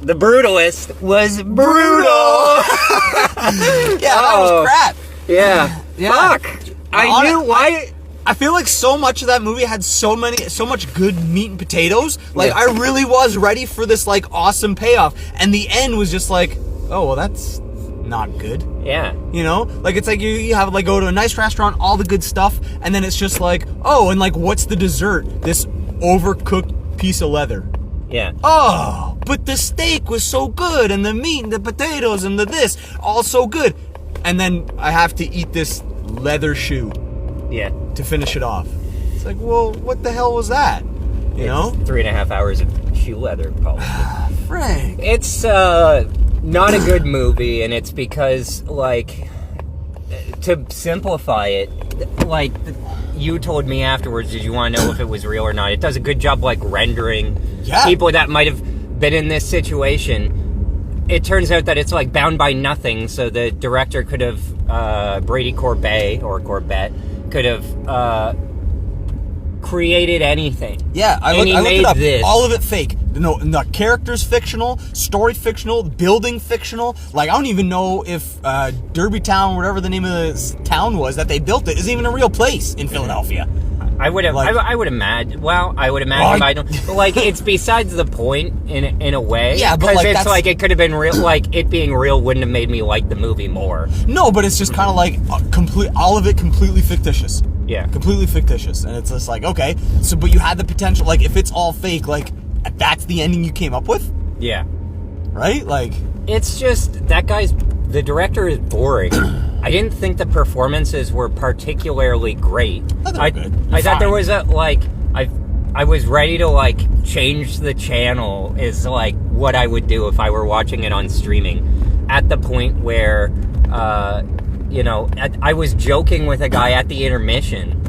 The Brutalist was brutal. Yeah, that was crap. Yeah. Fuck. I knew why. I feel like so much of that movie had so much good meat and potatoes. Like, I really was ready for this, like, awesome payoff. And the end was just like, oh, well, that's not good. Yeah. You know? Like, it's like you have, like, go to a nice restaurant, all the good stuff, and then it's just like, oh, and, like, what's the dessert? This overcooked piece of leather. Yeah. Oh, but the steak was so good, and the meat and the potatoes and the this, all so good. And then I have to eat this leather shoe. Yeah. To finish it off. It's like, well, what the hell was that? You know? 3.5 hours of shoe leather, probably. Frank. It's not a good movie, and it's because, like, to simplify it, like, you told me afterwards, did you want to know if it was real or not? It does a good job, like, rendering people that might have been in this situation. It turns out that it's, like, bound by nothing, so the director could have, Brady Corbet, could have created anything. Yeah, I looked it up. This. All of it fake. No, the characters fictional, story fictional, building fictional. Like, I don't even know if Derby Town, whatever the name of the town was that they built it, is even a real place in Philadelphia. I would have. Like, I would imagine. Well, I would imagine. I don't. But, like, it's besides the point in a way. Yeah, but because it's like it could have been real. Like, it being real wouldn't have made me like the movie more. No, but it's just kind of like all of it completely fictitious. Yeah, completely fictitious, and it's just like, okay, so but you had the potential. Like, if it's all fake, like, that's the ending you came up with. Yeah. Right. Like, it's just that the director is boring. I didn't think the performances were particularly great. I thought there was I was ready to, like, change the channel is, like, what I would do if I were watching it on streaming. At the point where, you know, I was joking with a guy at the intermission.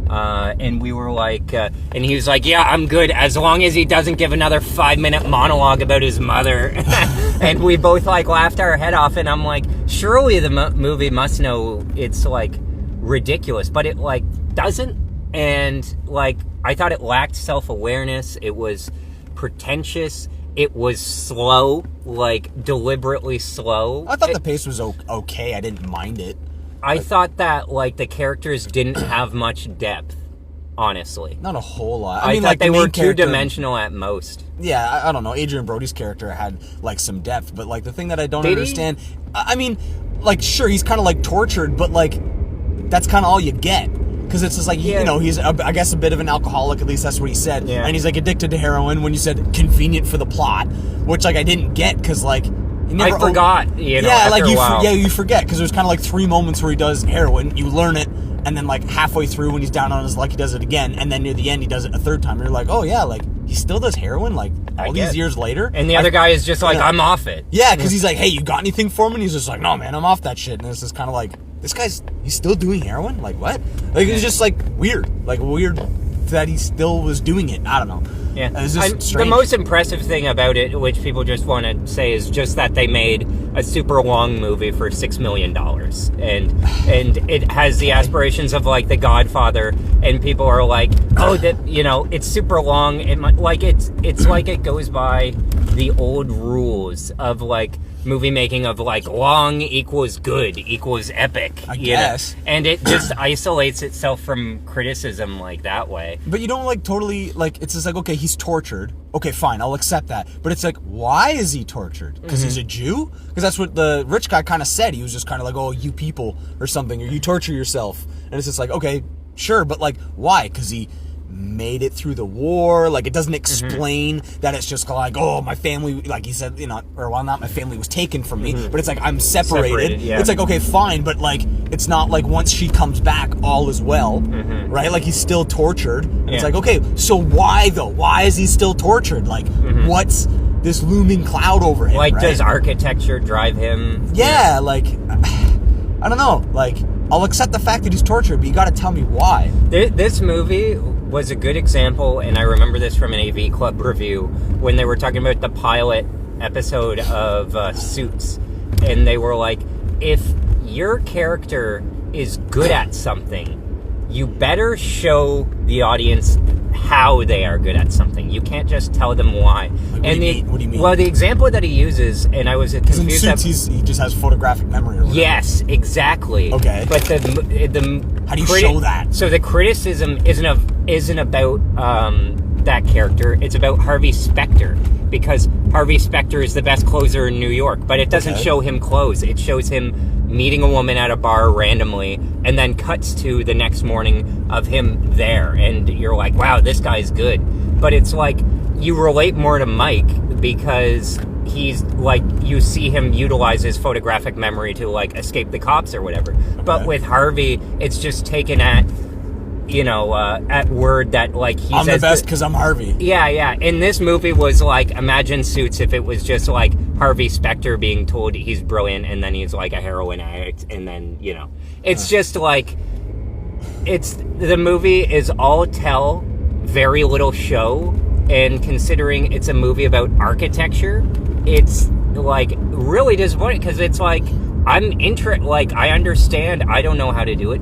And we were like, and he was like, yeah, I'm good as long as he doesn't give another 5-minute monologue about his mother. And we both, like, laughed our head off, and I'm like, surely the movie must know it's, like, ridiculous, but it, like, doesn't. And, like, I thought it lacked self-awareness. It was pretentious. It was slow, like, deliberately slow. I thought the pace was okay. I didn't mind it. I thought that, like, the characters didn't have much depth, honestly. Not a whole lot. I mean, thought, like, they were two-dimensional at most. Yeah, I don't know. Adrian Brody's character had, like, some depth, but, like, the thing that I don't understand... I mean, like, sure, he's kind of, like, tortured, but, like, that's kind of all you get. Because it's just like, you know, he's, I guess, a bit of an alcoholic, at least that's what he said. Yeah. And he's, like, addicted to heroin when you said convenient for the plot, which, like, I didn't get, because, like... I forgot, you know, yeah, like, you forget, because there's kind of, like, 3 moments where he does heroin, you learn it, and then, like, halfway through when he's down on his luck, he does it again, and then near the end, he does it a third time, and you're like, oh, yeah, like, he still does heroin, like, all these years later? And the other guy is just like, I'm off it. Yeah, because he's like, hey, you got anything for me? And he's just like, no, man, I'm off that shit, and it's just kind of like, this guy's, he's still doing heroin? Like, what? Like, it's just, like, weird that he still was doing it. I don't know. Yeah. It was just strange. The most impressive thing about it, which people just want to say, is just that they made a super long movie for $6 million. And it has the aspirations of, like, The Godfather, and people are like, oh, that, you know, it's super long. It might, like, it's like it goes by the old rules of, like, movie making of, like, long equals good equals epic. I guess. And it just isolates itself from criticism, like, that way. But you don't, like, totally, like, it's just like, okay, he's tortured. Okay, fine, I'll accept that. But it's like, why is he tortured? Because he's a Jew? Because that's what the rich guy kind of said. He was just kind of like, oh, you people or something, or you torture yourself. And it's just like, okay, sure, but, like, why? Because he made it through the war. Like, it doesn't explain that it's just like, oh, my family, like he said, you know, or well, not my family was taken from me, but it's like, I'm separated. Yeah. It's like, okay, fine, but, like, it's not like once she comes back, all is well, right? Like, he's still tortured. And it's like, okay, so why, though? Why is he still tortured? Like, what's this looming cloud over him, like, right? Does architecture drive him? Yeah, like, I don't know. Like, I'll accept the fact that he's tortured, but you gotta tell me why. This movie was a good example, and I remember this from an AV Club review, when they were talking about the pilot episode of Suits, and they were like, if your character is good at something, you better show the audience how they are good at something. You can't just tell them why. What do you mean? Well, the example that he uses, and I was confused. In Suits, he just has photographic memory. Or whatever. Yes, exactly. Okay. But the how do you show that? So the criticism isn't about that character. It's about Harvey Specter, because Harvey Specter is the best closer in New York. But it doesn't show him close. It shows him meeting a woman at a bar randomly, and then cuts to the next morning of him there, and you're like, wow, this guy's good. But it's like, you relate more to Mike because he's like, you see him utilize his photographic memory to like escape the cops or whatever. Okay. But with Harvey, it's just taken at at word that like I'm the best because I'm Harvey. Yeah. And this movie was like, imagine Suits if it was just like Harvey Specter being told he's brilliant and then he's like a heroin addict, and then it's just like, the movie is all tell, very little show, and considering it's a movie about architecture, it's like really disappointing because it's like, I understand. I don't know how to do it.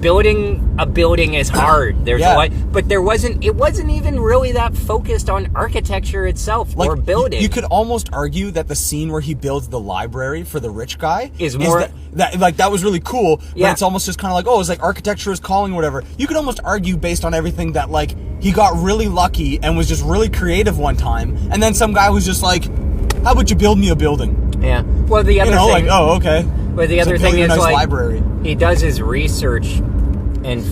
Building a building is hard. There's a lot, but it wasn't even really that focused on architecture itself or building. You could almost argue that the scene where he builds the library for the rich guy is more that was really cool. But it's almost just kind of like, it's like architecture is calling or whatever. You could almost argue based on everything that like he got really lucky and was just really creative one time, and then some guy was just like, how about you build me a building? Yeah. Well, the other thing, okay. But the other thing is nice like library. He does his research and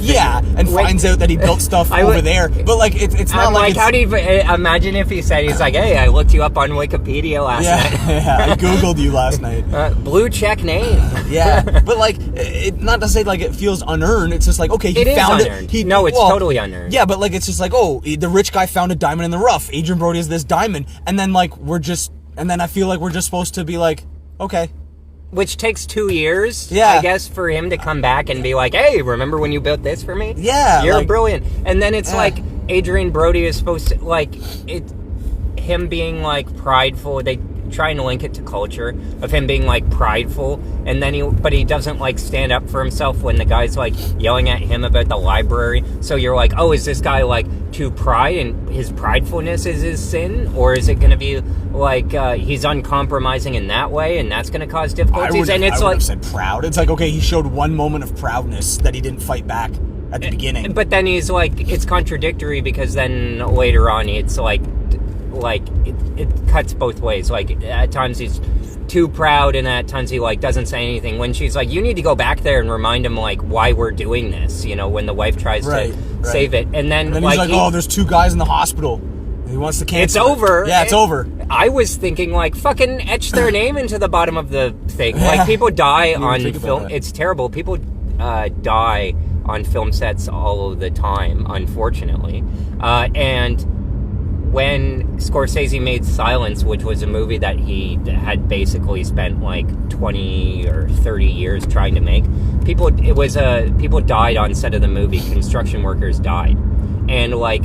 finds out that he built stuff over there. But like it's not like how do you imagine if he said, he's like, hey, I looked you up on Wikipedia last night. I googled you last night. Blue check name. But like not to say like it feels unearned. It's just like, okay, he found it. It's totally unearned. Yeah, but like it's just like, the rich guy found a diamond in the rough. Adrian Brody has this diamond, and then like and then I feel like we're just supposed to be like, okay. Which takes 2 years, I guess, for him to come back and be like, hey, remember when you built this for me? Yeah. You're brilliant. And then it's like, Adrian Brody is supposed to, like, him being, like, prideful. They try and link it to culture of him being, like, prideful. And then but he doesn't, like, stand up for himself when the guy's, like, yelling at him about the library. So you're like, is this guy, like, too pride and his pridefulness is his sin? Or is it going to be, like, he's uncompromising in that way and that's going to cause difficulties? I would have said proud. It's like, okay, he showed one moment of proudness that he didn't fight back at the beginning. But then he's, like, it's contradictory because then later on it's, like it cuts both ways. Like, at times he's too proud and at times he like doesn't say anything when she's like, you need to go back there and remind him like why we're doing this, when the wife tries to save it, and then he's like, there's 2 guys in the hospital, he wants to cancel it's over. It's over. I was thinking like, fucking etch their name into the bottom of the thing. Like, people die on film. It's terrible. People die on film sets all of the time, unfortunately, and when Scorsese made Silence, which was a movie that he had basically spent like 20 or 30 years trying to make, people died on set of the movie. Construction workers died. And like,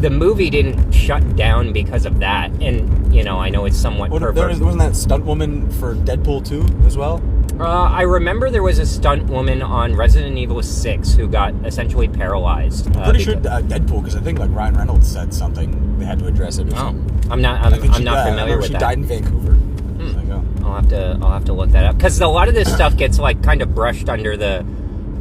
the movie didn't shut down because of that. And, I know it's somewhat perverse. Wasn't that stunt woman for Deadpool 2 as well? I remember there was a stunt woman on Resident Evil 6 who got essentially paralyzed. I'm pretty sure Deadpool, because I think like Ryan Reynolds said something. They had to address it. I'm not familiar with that. She died in Vancouver. I'll have to look that up, because a lot of this stuff gets like kind of brushed under the.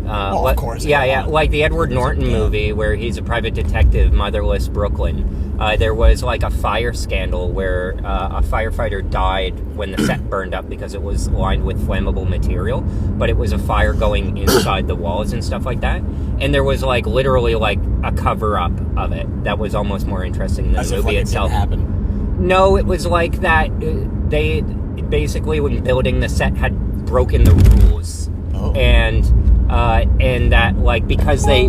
Of course. Yeah. Like the Edward Norton movie where he's a private detective, Motherless Brooklyn. There was like a fire scandal where a firefighter died when the set burned up because it was lined with flammable material, but it was a fire going inside the walls and stuff like that. And there was like literally like a cover up of it that was almost more interesting than the movie itself. It didn't happen. No, it was like that. They basically, when building the set, had broken the rules, and that like because they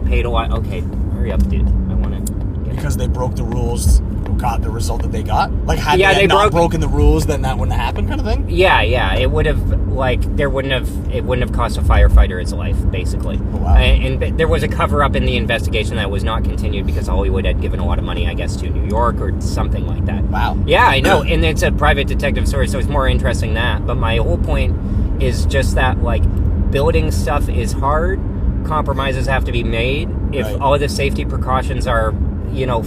paid a lot. Okay, hurry up, dude. I want to. Because they broke the rules, got the result that they got. Like, had they not broken the rules, then that wouldn't have happened, kind of thing. Yeah. It would have it wouldn't have cost a firefighter his life, basically. Oh, wow. And there was a cover up in the investigation that was not continued because Hollywood had given a lot of money, I guess, to New York or something like that. Wow. Yeah, I know, and it's a private detective story, so it's more interesting that. But my whole point is just that like building stuff is hard. Compromises have to be made. if Right. all the safety precautions are,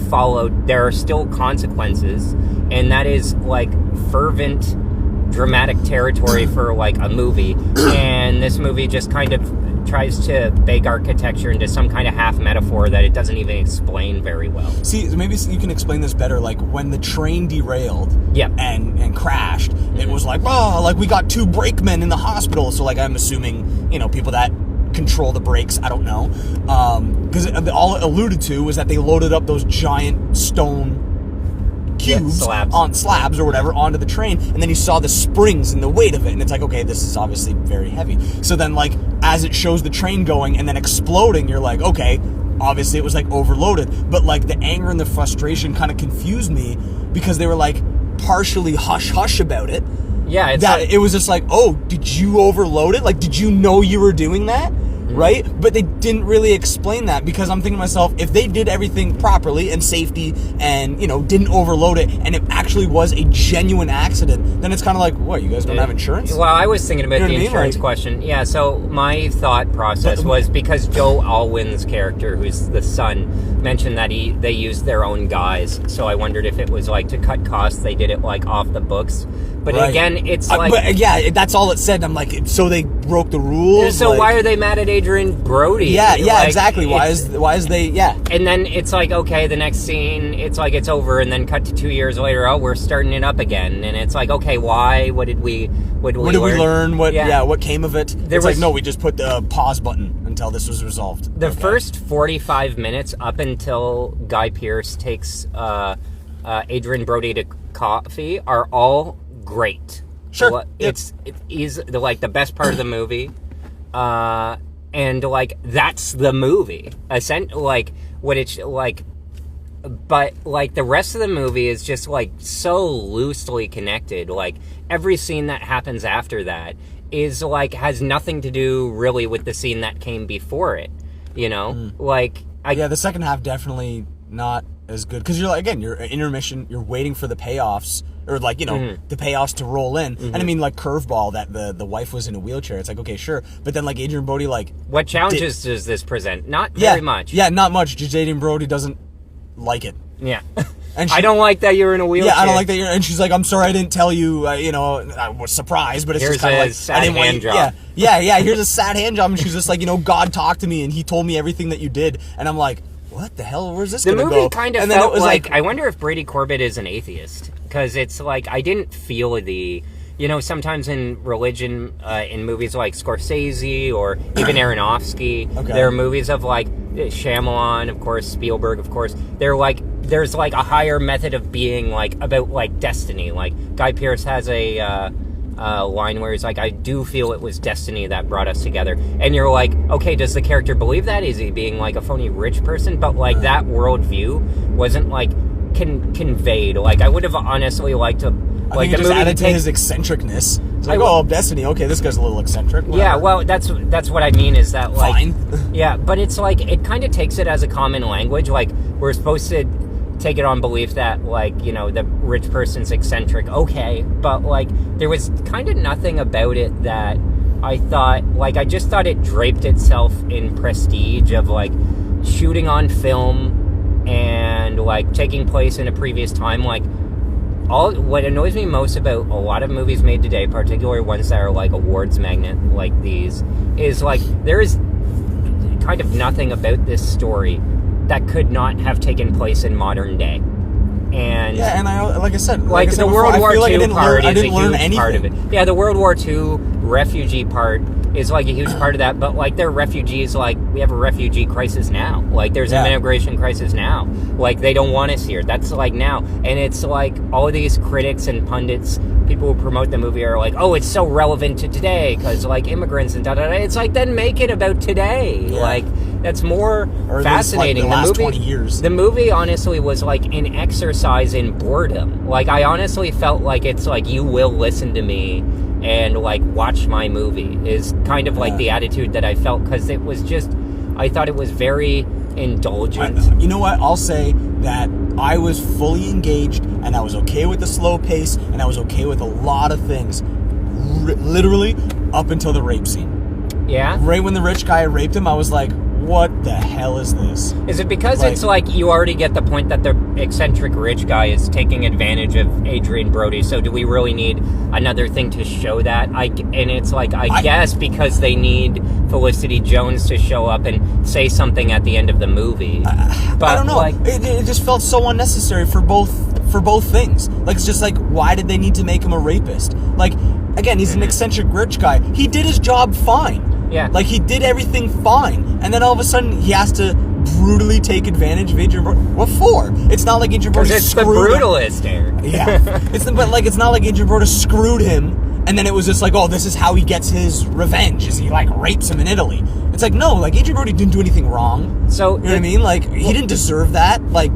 followed, there are still consequences, and that is like fervent dramatic territory for like a movie. And this movie just kind of tries to bake architecture into some kind of half metaphor that it doesn't even explain very well. See, maybe you can explain this better. Like when the train derailed, and crashed, it was like, like we got 2 brakemen in the hospital. So like I'm assuming, people that control the brakes. I don't know, because all it alluded to was that they loaded up those giant stone cubes on slabs or whatever onto the train, and then you saw the springs and the weight of it, and it's like, okay, this is obviously very heavy. So then, like, as it shows the train going and then exploding, you're like, okay, obviously it was like overloaded. But like the anger and the frustration kind of confused me because they were like partially hush about it. Yeah, it was just like, oh, did you overload it? Like, did you know you were doing that? Right? But they didn't really explain that, because I'm thinking to myself, if they did everything properly and safety and, didn't overload it, and it actually was a genuine accident, then it's kind of like, what, you guys don't have insurance? Well, I was thinking about the insurance question. Yeah, so my thought process was, because Joe Alwyn's character, who's the son, mentioned that they used their own guys, so I wondered if it was like to cut costs, they did it like off the books. But again, it's like... But yeah, that's all it said. I'm like, so they broke the rules? So why are they mad at Adrian Brody? Yeah, like, exactly. Why is they... Yeah. And then it's like, okay, the next scene, it's like it's over, and then cut to 2 years later, oh, we're starting it up again. And it's like, okay, why? What did we learn? What came of it? It's like, no, we just put the pause button until this was resolved. The first 45 minutes up until Guy Pearce takes Adrian Brody to coffee are all great. Sure. It's like the best part of the movie. And like that's the movie. But like the rest of the movie is just like so loosely connected. Like every scene that happens after that is like has nothing to do really with the scene that came before it. The second half definitely not as good, because you're like, again, you're intermission, you're waiting for the payoffs, or like, the payoffs to roll in. And I mean, like Curveball, that the wife was in a wheelchair, it's like, okay, sure, but then like Adrian Brody, like, what challenges does this present? Not very much. Yeah, not much. Just Adrian Brody doesn't like it. Yeah. And I don't like that you're in a wheelchair. Yeah, I don't like that you're... And she's like, I'm sorry I didn't tell you, I was surprised, but it's here's just kind of like... sad hand job. Yeah, here's a sad hand job. And she's just like, God talked to me and he told me everything that you did. And I'm like, what the hell? Where's this going to go? The movie kind of felt like... I wonder if Brady Corbet is an atheist. Because it's like, I didn't feel the... sometimes in religion, in movies like Scorsese or even Aronofsky, there are movies of like Shyamalan, of course, Spielberg, of course. They're like, there's like a higher method of being like about like destiny. Like Guy Pearce has a line where he's like, I do feel it was destiny that brought us together. And you're like, okay, does the character believe that? Is he being like a phony rich person? But like that worldview wasn't like conveyed. Like I would have honestly liked to... Like the movie added to his eccentricness. It's like, destiny. Okay, this guy's a little eccentric. Whatever. Yeah, well, that's what I mean is that like, fine. Yeah, but it's like it kind of takes it as a common language. Like we're supposed to take it on belief that like the rich person's eccentric. Okay, but like there was kind of nothing about it that I thought like I just thought it draped itself in prestige of like shooting on film and like taking place in a previous time. Like what annoys me most about a lot of movies made today, particularly ones that are like awards magnet like these, is like there is kind of nothing about this story that could not have taken place in modern day. And like I said, the World War II part is a huge part of it. Yeah, the World War II refugee part is like a huge part of that, but like they're refugees, like we have a refugee crisis now. Like there's an immigration crisis now. Like they don't want us here. That's like now. And it's like all of these critics and pundits, people who promote the movie are like, oh, it's so relevant to today because like immigrants and da-da-da. It's like, then make it about today. Yeah. Like that's more fascinating. Like the last 20 years. The movie honestly was like an exercise in boredom. Like I honestly felt like it's like, you will listen to me and like watch my movie is kind of like the attitude that I felt, because it was just, I thought it was very indulgent. You know what? I'll say that I was fully engaged and I was okay with the slow pace and I was okay with a lot of things, literally up until the rape scene. Yeah? Right when the rich guy raped him, I was like, what the hell is this? Is it because it's like you already get the point that the eccentric rich guy is taking advantage of Adrian Brody? So do we really need another thing to show that? And it's like I guess because they need Felicity Jones to show up and say something at the end of the movie. But I don't know. Like, it just felt so unnecessary for both things. Like, it's just like, why did they need to make him a rapist? Like, again, he's an eccentric rich guy. He did his job fine. Yeah. Like, he did everything fine. And then all of a sudden, he has to brutally take advantage of Adrian Brody. What for? It's not like Adrian Brody screwed him. It's the Brutalist, Eric. Yeah. But, like, it's not like Adrian Brody screwed him, and then it was just like, oh, this is how he gets his revenge, is he, like, rapes him in Italy. It's like, no, like, Adrian Brody didn't do anything wrong. So, you know what I mean? Like, he didn't deserve that. Like,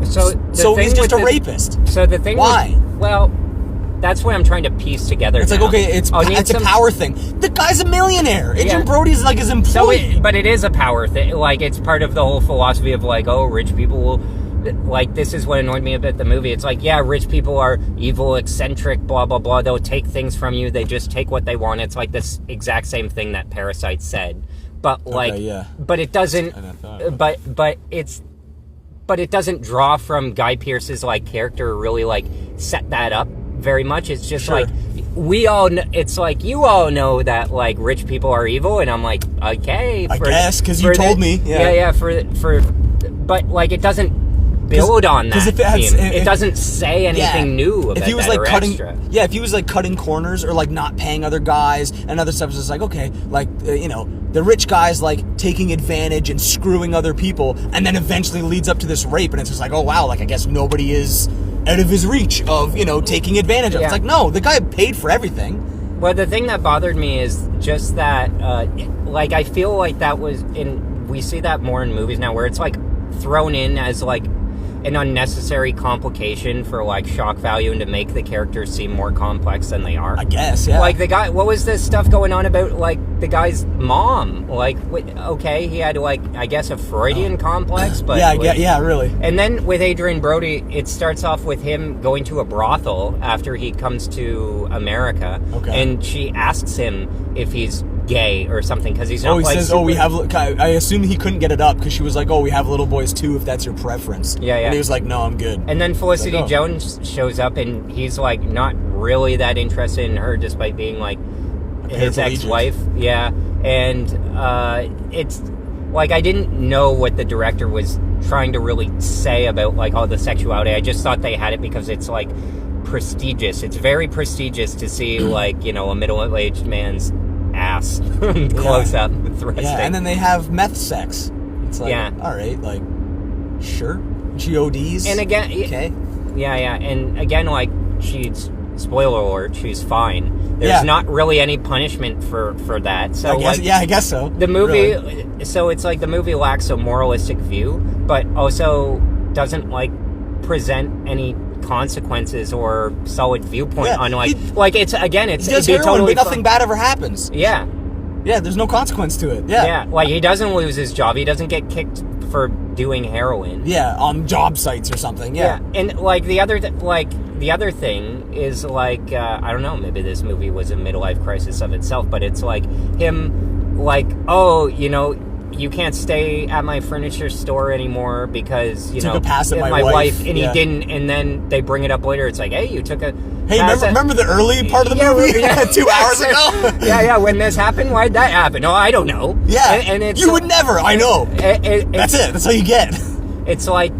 so he's just a rapist. So the thing Why? Well, that's what I'm trying to piece together. It's now. like, okay, it's a power thing. The guy's a millionaire. Adrian Brody's like his employee. But it is a power thing. Like, it's part of the whole philosophy of like, oh, rich people will. Like, this is what annoyed me about the movie. It's like, yeah, rich people are evil, eccentric, blah, blah, blah. They'll take things from you. They just take what they want. It's like this exact same thing that Parasite said. But like, but it doesn't. But it doesn't draw from Guy Pearce's like character or really like set that up very much. It's just like we all know, it's like you all know that like rich people are evil, and I'm like, okay, I guess because you told me. But like it doesn't build on that. It doesn't say anything new about if he was that like or cutting, extra. if he was like cutting corners or like not paying other guys and other stuff, it's just like, okay, like you know, the rich guy's like taking advantage and screwing other people, and then eventually leads up to this rape, and it's just like, oh wow, like I guess nobody is out of his reach of, you know, taking advantage of. It's like, no, the guy paid for everything. Well, the thing that bothered me is just that, like, I feel like that was we see that more in movies now, where it's like thrown in as like an unnecessary complication for like shock value and to make the characters seem more complex than they are. I guess, yeah. Like the guy, what was this stuff going on about like the guy's mom? Like, okay, he had like, I guess, a Freudian complex, but yeah, really. And then with Adrian Brody, it starts off with him going to a brothel after he comes to America, and she asks him if he's gay or something because he's not. He says, we have. I assume he couldn't get it up because she was like, we have little boys too, if that's your preference. Yeah. And he was like, no, I'm good. And then Felicity Jones shows up, and he's like not really that interested in her, despite being like his ex-wife. Yeah, and it's like I didn't know what the director was trying to really say about like all the sexuality. I just thought they had it because it's like prestigious. It's very prestigious to see like, you know, a middle-aged man's ass close up thrusting. Yeah, and then they have meth sex. It's like, all right, like, sure, GODs. And again, and again, like, spoiler alert, she's fine. There's not really any punishment for that. So I guess so. The movie, so it's like the movie lacks a moralistic view, but also doesn't like present any consequences or solid viewpoint on like it's again it's he does heroin, totally but nothing bad ever happens. Yeah, there's no consequence to it. Like he doesn't lose his job, he doesn't get kicked for doing heroin on job sites or something. And like the other thing is like I don't know, maybe this movie was a midlife crisis of itself, but it's like him like, oh, you know, you can't stay at my furniture store anymore because, you know, my wife and he didn't, and then they bring it up later. It's like, hey, you took a remember the early part of the movie 2 hours ago? When this happened, why'd that happen? Oh, I don't know. And it's you would never. I know. That's it. That's all you get. It's like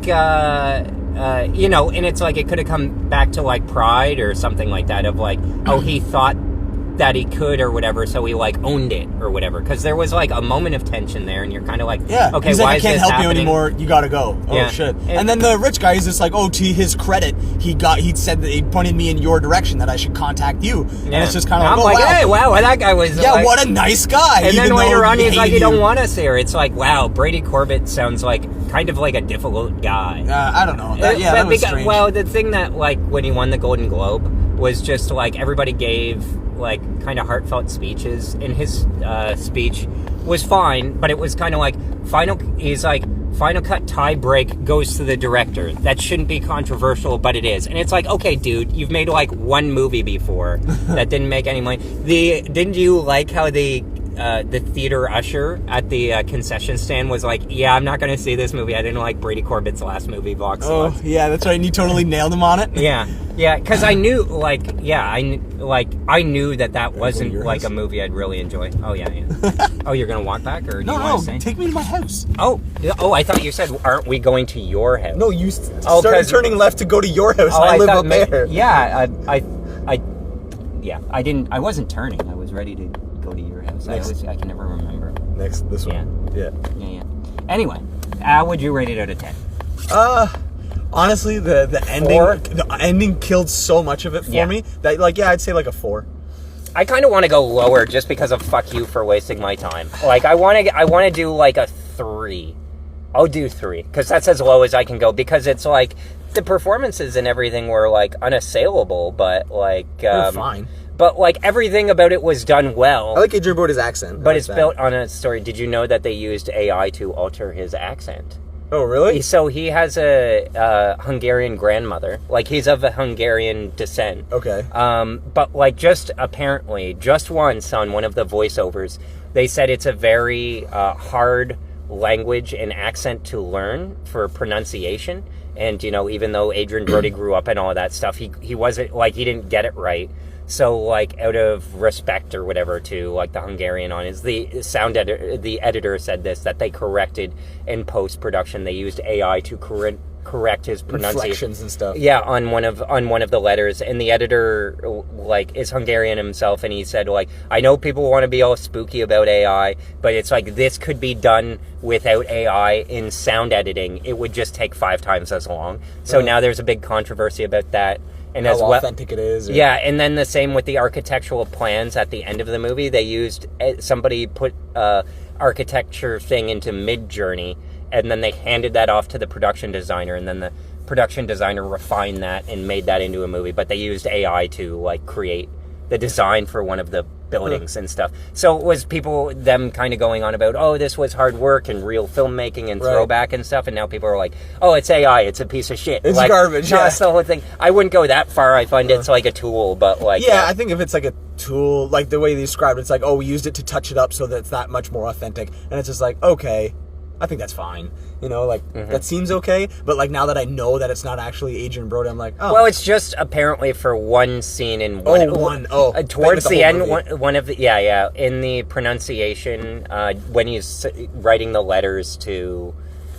you know, and it's like it could have come back to like pride or something like that of like, oh, he thought that he could or whatever, so he like owned it or whatever, because there was like a moment of tension there, and you're kind of like, okay, he's why like, is I can't this help happening? you anymore, you gotta go. Shit. And then the rich guy is just like, to his credit, he said that he pointed me in your direction, that I should contact you. And it's just kind of like, hey, wow, that guy was like, what a nice guy. And then later on he's like, you don't want us here. It's like, wow, Brady Corbet sounds like kind of like a difficult guy. I don't know. That was strange. Well, the thing that like when he won the Golden Globe was just like everybody gave like kind of heartfelt speeches, and his speech was fine, but it was kind of like final cut tie break goes to the director. That shouldn't be controversial, but it is. And it's like, okay, dude, you've made like one movie before that didn't make any money. Didn't you like how they the theater usher at the concession stand was like, "Yeah, I'm not going to see this movie. I didn't like Brady Corbett's last movie, Vox." Oh, yeah, that's right. And you totally nailed him on it. Yeah, because I knew, I knew that wasn't like house? a movie I'd really enjoy. Oh yeah. Oh, you're gonna walk back, or do you No, want to stay? take me to my house. Oh, I thought you said, "Aren't we going to your house?" No, you started turning left to go to your house. I live up there. Yeah, I didn't. I wasn't turning. I was ready to go to your house. I can never remember. Next, this one. Yeah. Anyway, would you rate it out of 10? Honestly, the ending killed so much of it for me that I'd say like a 4. I kind of want to go lower just because of fuck you for wasting my time. Like I want to do like a 3. I'll do 3 because that's as low as I can go, because it's like the performances and everything were like unassailable, but like fine. But like everything about it was done well. I like Adrian Brody's accent, but it's built on a story. Did you know that they used AI to alter his accent? Oh, really? So he has a Hungarian grandmother. Like, he's of a Hungarian descent. Okay. But, like, just once on one of the voiceovers, they said it's a very hard language and accent to learn for pronunciation. And, even though Adrian Brody grew up and all of that stuff, he wasn't, like, he didn't get it right. So, like, out of respect or whatever to, like, the Hungarian on the editor said this, that they corrected in post-production. They used AI to correct his pronunciation. Inflections and stuff. Yeah, on one of the letters. And the editor, like, is Hungarian himself, and he said, like, I know people want to be all spooky about AI, but it's like, this could be done without AI in sound editing. It would just take 5 times as long. So now there's a big controversy about that. And how authentic it is. Yeah, and then the same with the architectural plans at the end of the movie. They used, somebody put architecture thing into Mid-Journey, and then they handed that off to the production designer, and then the production designer refined that and made that into a movie. But they used AI to, like, create the design for one of the buildings and stuff. So it was them kind of going on about, oh, this was hard work and real filmmaking and throwback and stuff, and now people are like, oh, it's AI, it's a piece of shit. It's like, garbage, no, that's the whole thing. I wouldn't go that far. I find it's like a tool, but like... Yeah, I think if it's like a tool, like the way you described it, it's like, oh, we used it to touch it up so that it's that much more authentic, and it's just like, okay, I think that's fine. That seems okay, but like now that I know that it's not actually Adrian Brody, I'm like, oh. Well, it's just apparently for one scene in towards the end, one of the in the pronunciation, when he's writing the letters to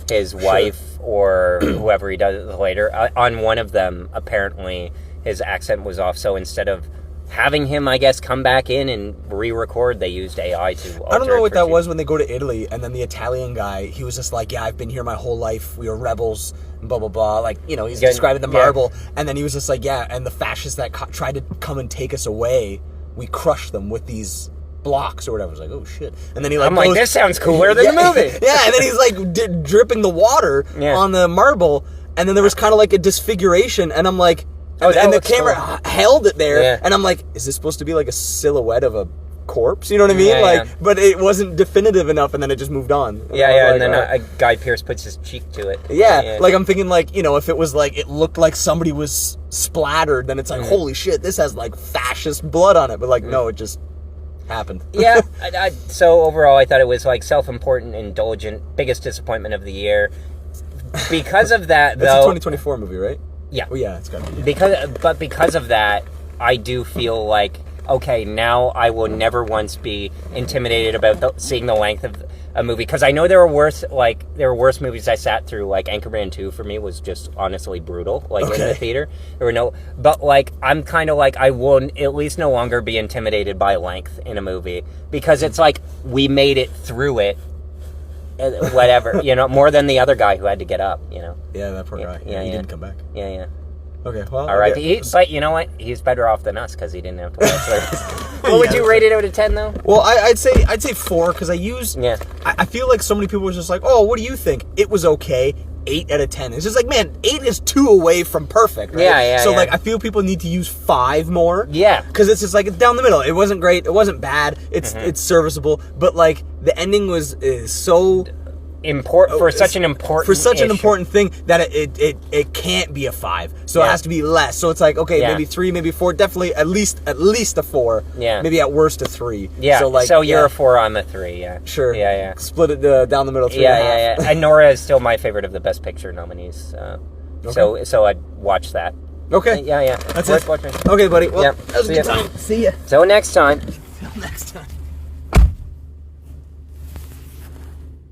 his wife or whoever he does later, on one of them apparently his accent was off, so instead of having him, I guess, come back in and re-record, they used AI to alter. I don't know what that was when they go to Italy, and then the Italian guy, he was just like, yeah, I've been here my whole life, we were rebels, blah, blah, blah, like, he's describing the marble, and then he was just like, yeah, and the fascists that tried to come and take us away, we crushed them with these blocks or whatever. I was like, oh shit. And then he I'm like, this sounds cooler than the movie. Yeah, and then he's like dripping the water on the marble, and then there was kind of like a disfiguration, and I'm like, and the camera held it there, and I'm like, is this supposed to be like a silhouette of a corpse? You know what I mean? But it wasn't definitive enough, and then it just moved on. And then a Guy Pearce puts his cheek to it. Like I'm thinking like, if it was like, it looked like somebody was splattered, then it's like, holy shit, this has like fascist blood on it. But like, no, it just happened. So overall, I thought it was like self-important, indulgent, biggest disappointment of the year. Because of that, though... It's a 2024 movie, right? Yeah. Oh, yeah, it's got to be. Because of that, I do feel like, okay, now I will never once be intimidated about seeing the length of a movie. Because I know there were worse movies I sat through. Like Anchorman 2 for me was just honestly brutal. Like in the theater, but like I'm kind of like, I will at least no longer be intimidated by length in a movie, because it's like we made it through it. Whatever, more than the other guy who had to get up, Yeah, that poor guy. He didn't come back. Yeah. Okay, well... All right, but you know what? He's better off than us, because he didn't have to watch it. What would you rate it out of 10, though? Well, I'd say 4, because I feel like so many people were just like, oh, what do you think? It was okay. 8 out of 10. It's just like, man, 8 is 2 away from perfect, right? So like, I feel people need to use 5 more. Yeah. Because it's just like, it's down the middle. It wasn't great. It wasn't bad. It's serviceable. But like, the ending is so for such an important thing that it can't be a 5. So it has to be less. So it's like, okay, maybe 3, maybe 4, definitely at least a 4. Yeah. Maybe at worst a 3. Yeah. So like, you're a 4, I'm a 3. Yeah. Sure. Yeah. Split it down the middle. 3 Yeah. And Nora is still my favorite of the Best Picture nominees. So I'd watch that. Okay. Yeah. That's worth it. watching. Okay, buddy. Well, that was a See good ya. time. See ya. So next time. Till next time.